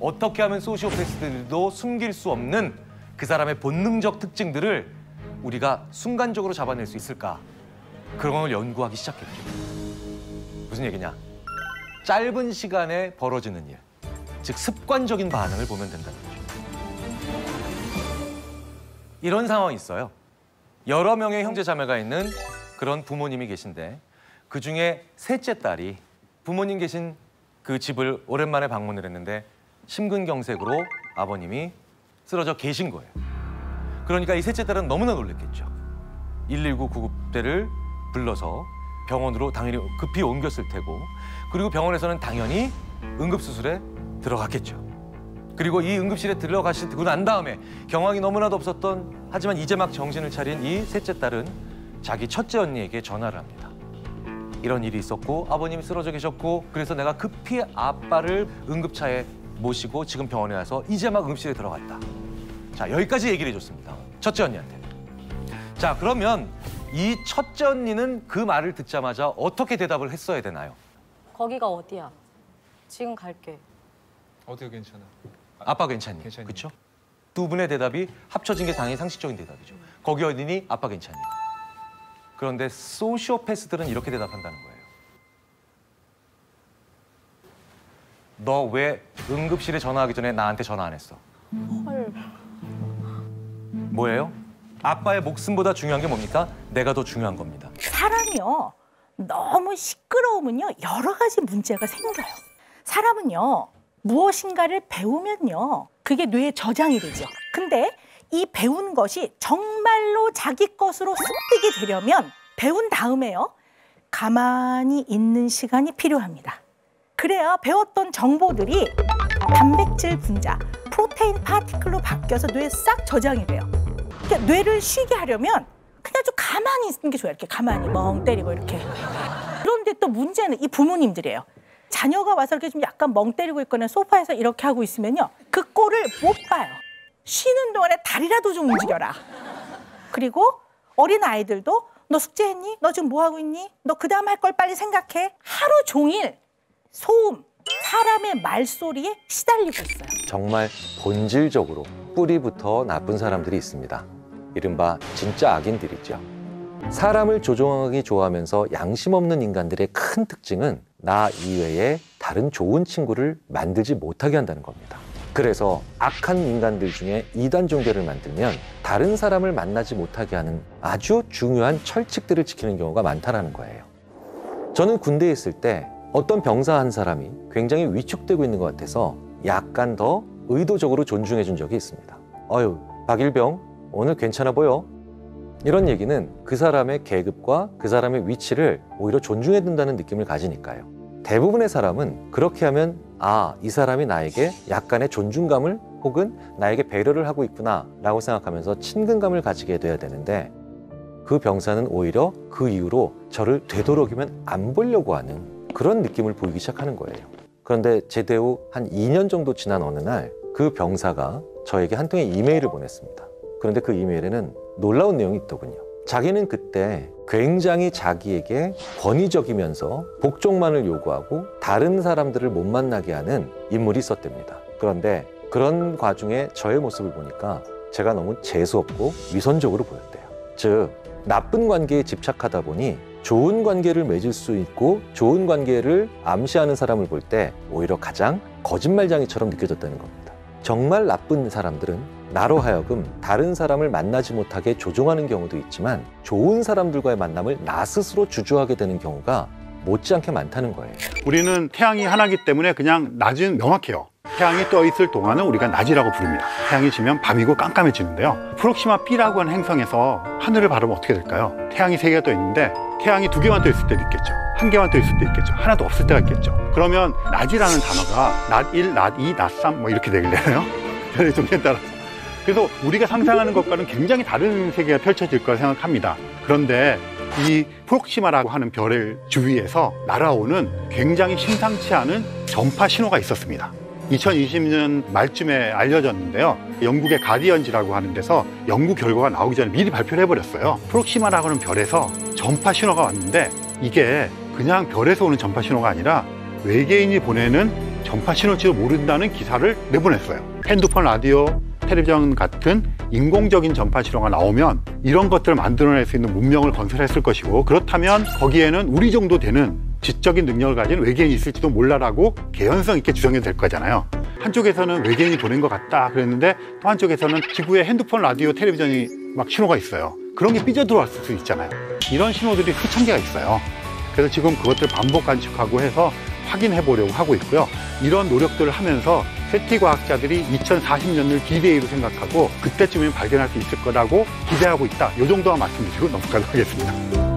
어떻게 하면 소시오패스들도 숨길 수 없는 그 사람의 본능적 특징들을 우리가 순간적으로 잡아낼 수 있을까? 그런 걸 연구하기 시작했죠. 무슨 얘기냐? 짧은 시간에 벌어지는 일, 즉 습관적인 반응을 보면 된다는 거죠. 이런 상황이 있어요. 여러 명의 형제 자매가 있는 그런 부모님이 계신데 그중에 셋째 딸이 부모님 계신 그 집을 오랜만에 방문을 했는데 심근경색으로 아버님이 쓰러져 계신 거예요. 그러니까 이 셋째 딸은 너무나 놀랐겠죠. 119 구급대를 불러서 병원으로 당연히 급히 옮겼을 테고 그리고 병원에서는 당연히 응급수술에 들어갔겠죠. 그리고 이 응급실에 들어가시고 난 다음에 경황이 너무나도 없었던 하지만 이제 막 정신을 차린 이 셋째 딸은 자기 첫째 언니에게 전화를 합니다. 이런 일이 있었고 아버님이 쓰러져 계셨고 그래서 내가 급히 아빠를 응급차에 모시고 지금 병원에 와서 이제 막 응급실에 들어갔다. 자, 여기까지 얘기를 해줬습니다. 첫째 언니한테. 자, 그러면 이 첫째 언니는 그 말을 듣자마자 어떻게 대답을 했어야 되나요? 거기가 어디야? 지금 갈게. 어디가 괜찮아? 아빠 괜찮니? 그렇죠? 두 분의 대답이 합쳐진 게 당연히 상식적인 대답이죠. 거기 어디니? 아빠 괜찮니? 그런데 소시오패스들은 이렇게 대답한다는 거예요. 너 왜 응급실에 전화하기 전에 나한테 전화 안 했어? 헐. 뭐예요? 아빠의 목숨보다 중요한 게 뭡니까? 내가 더 중요한 겁니다. 사람이요, 너무 시끄러우면요 여러 가지 문제가 생겨요. 사람은요 무엇인가를 배우면요 그게 뇌에 저장이 되죠. 근데 이 배운 것이 정말로 자기 것으로 습득이 되려면 배운 다음에요 가만히 있는 시간이 필요합니다. 그래야 배웠던 정보들이 단백질 분자, 프로테인 파티클로 바뀌어서 뇌에 싹 저장이 돼요. 그러니까 뇌를 쉬게 하려면 그냥 좀 가만히 있는 게 좋아요. 이렇게 가만히 멍 때리고 이렇게. 그런데 또 문제는 이 부모님들이에요. 자녀가 와서 이렇게 좀 약간 멍 때리고 있거나 소파에서 이렇게 하고 있으면요 그 꼴을 못 봐요. 쉬는 동안에 다리라도 좀 움직여라. 그리고 어린 아이들도 너 숙제했니? 너 지금 뭐 하고 있니? 너 그 다음 할 걸 빨리 생각해. 하루 종일 소음, 사람의 말소리에 시달리고 있어요. 정말 본질적으로 뿌리부터 나쁜 사람들이 있습니다. 이른바 진짜 악인들이죠. 사람을 조종하기 좋아하면서 양심 없는 인간들의 큰 특징은 나 이외에 다른 좋은 친구를 만들지 못하게 한다는 겁니다. 그래서 악한 인간들 중에 이단 종교를 만들면 다른 사람을 만나지 못하게 하는 아주 중요한 철칙들을 지키는 경우가 많다는 거예요. 저는 군대에 있을 때 어떤 병사 한 사람이 굉장히 위축되고 있는 것 같아서 약간 더 의도적으로 존중해 준 적이 있습니다. 어휴, 박일병 오늘 괜찮아 보여? 이런 얘기는 그 사람의 계급과 그 사람의 위치를 오히려 존중해 준다는 느낌을 가지니까요. 대부분의 사람은 그렇게 하면 아, 이 사람이 나에게 약간의 존중감을 혹은 나에게 배려를 하고 있구나 라고 생각하면서 친근감을 가지게 돼야 되는데 그 병사는 오히려 그 이후로 저를 되도록이면 안 보려고 하는 그런 느낌을 보이기 시작하는 거예요. 그런데 제대 후 한 2년 정도 지난 어느 날 그 병사가 저에게 한 통의 이메일을 보냈습니다. 그런데 그 이메일에는 놀라운 내용이 있더군요. 자기는 그때 굉장히 자기에게 권위적이면서 복종만을 요구하고 다른 사람들을 못 만나게 하는 인물이 있었답니다. 그런데 그런 과정에 저의 모습을 보니까 제가 너무 재수없고 위선적으로 보였대요. 즉, 나쁜 관계에 집착하다 보니 좋은 관계를 맺을 수 있고 좋은 관계를 암시하는 사람을 볼 때 오히려 가장 거짓말쟁이처럼 느껴졌다는 겁니다. 정말 나쁜 사람들은 나로 하여금 다른 사람을 만나지 못하게 조종하는 경우도 있지만 좋은 사람들과의 만남을 나 스스로 주저하게 되는 경우가 못지않게 많다는 거예요. 우리는 태양이 하나이기 때문에 그냥 낮은 명확해요. 태양이 떠 있을 동안은 우리가 낮이라고 부릅니다. 태양이 지면 밤이고 깜깜해지는데요. 프록시마 B라고 하는 행성에서 하늘을 바라보면 어떻게 될까요? 태양이 3개가 떠 있는데 태양이 2개만 떠 있을 때도 있겠죠. 1개만 떠 있을 때도 있겠죠. 하나도 없을 때가 있겠죠. 그러면 낮이라는 단어가 낮 1, 낮 2, 낮 3 뭐 이렇게 되길래요. 별의 종류에 따라서. 그래서 우리가 상상하는 것과는 굉장히 다른 세계가 펼쳐질 거라 생각합니다. 그런데 이 프록시마라고 하는 별의 주위에서 날아오는 굉장히 심상치 않은 전파 신호가 있었습니다. 2020년 말쯤에 알려졌는데요. 영국의 가디언지라고 하는 데서 연구 결과가 나오기 전에 미리 발표를 해버렸어요. 프록시마라고 하는 별에서 전파 신호가 왔는데 이게 그냥 별에서 오는 전파 신호가 아니라 외계인이 보내는 전파 신호일지도 모른다는 기사를 내보냈어요. 핸드폰, 라디오, 텔레비전 같은 인공적인 전파 신호가 나오면 이런 것들을 만들어낼 수 있는 문명을 건설했을 것이고, 그렇다면 거기에는 우리 정도 되는 지적인 능력을 가진 외계인이 있을지도 몰라라고 개연성 있게 주장이 될 거잖아요. 한쪽에서는 외계인이 보낸 것 같다 그랬는데 또 한쪽에서는 지구에 핸드폰, 라디오, 텔레비전이 막 신호가 있어요. 그런 게 삐져 들어왔을 수 있잖아요. 이런 신호들이 수천 개가 있어요. 그래서 지금 그것들 반복 관측하고 해서 확인해 보려고 하고 있고요. 이런 노력들을 하면서 세티 과학자들이 2040년을 D-Day로 생각하고 그때쯤이면 발견할 수 있을 거라고 기대하고 있다. 이 정도만 말씀드리고 넘어가도록 하겠습니다.